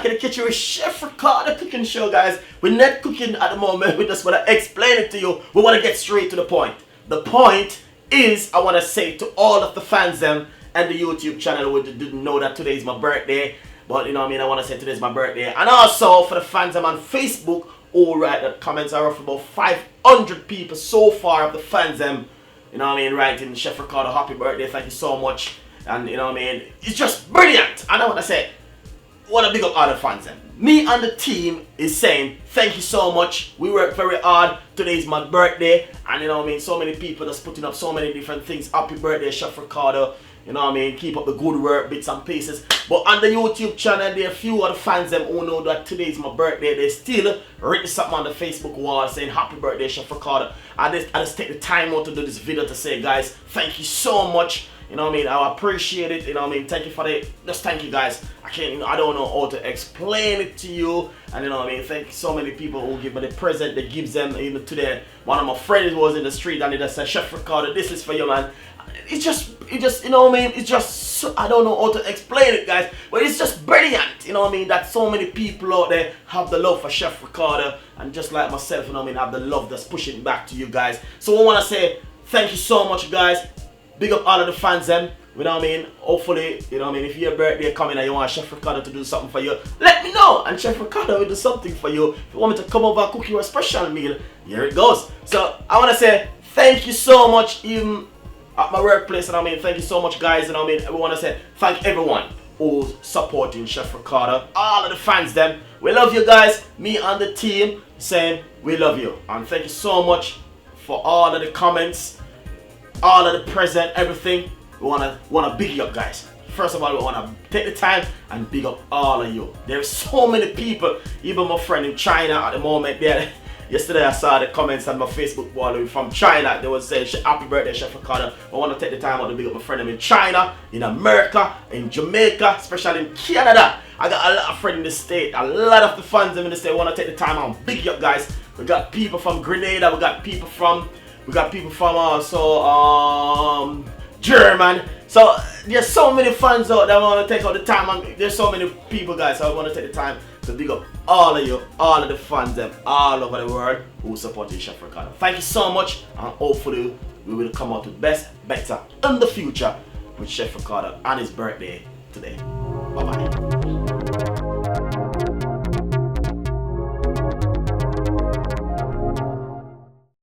in the kitchen with Chef Ricardo cooking show, guys. We're not cooking at the moment. We just want to explain it to you. We want to get straight to the point. The point is, I want to say to all of the fans and the YouTube channel who didn't know that today is my birthday. But you know what I mean, I want to say today's my birthday. And also for the fans on Facebook, alright, the comments are roughly about 500 people so far of the fans you know what I mean, writing Chef Ricardo happy birthday, thank you so much. And you know what I mean, it's just brilliant. And I want to say, want to big up all the fans Me and the team is saying thank you so much. We worked very hard. Today's my birthday. And you know what I mean, so many people that's putting up so many different things. Happy birthday, Chef Ricardo. You know what I mean, keep up the good work, bits and pieces. But on the YouTube channel, there are a few other fans who know that today's my birthday. They still written something on the Facebook wall saying happy birthday, Chef Ricardo. I just take the time out to do this video to say, guys, thank you so much. You know what I mean, I appreciate it. You know what I mean, thank you for the, just thank you guys. I don't know how to explain it to you. And you know what I mean, thank so many people who give me the present. They gives them, you know, today. One of my friends was in the street and he just said, Chef Ricardo, this is for you, man. It just, you know what I mean, it's just, I don't know how to explain it, guys, but it's just brilliant, you know what I mean, that so many people out there have the love for Chef Ricardo, and just like myself, you know what I mean, have the love that's pushing back to you guys. So I want to say thank you so much, guys. Big up all of the fans, you know what I mean. Hopefully, you know what I mean, if your birthday coming and you want Chef Ricardo to do something for you, let me know, and Chef Ricardo will do something for you. If you want me to come over and cook you a special meal, here it goes. So I want to say thank you so much, even at my workplace, and I mean, thank you so much, guys, and I mean, we want to say thank everyone who's supporting Chef Ricardo, all of the fans, we love you guys. Me and the team saying we love you, and thank you so much for all of the comments, all of the present, everything. We wanna big you up, guys. First of all, we wanna take the time and big up all of you. There's so many people, even my friend in China at the moment there. Yesterday I saw the comments on my Facebook wall from China. They was saying happy birthday, Chef Ricardo. I want to take the time out to big up my friend in China, in America, in Jamaica, especially in Canada. I got a lot of friends in the state. A lot of the fans in the state want to take the time out and big you up, guys. We got people from Grenada. We got people from also German. So there's so many fans out that want to take out the time. And there's so many people, guys. So I want to take the time to big up all of you, all of the fans all over the world who supported Chef Ricardo. Thank you so much, and hopefully we will come out with better in the future with Chef Ricardo and his birthday today.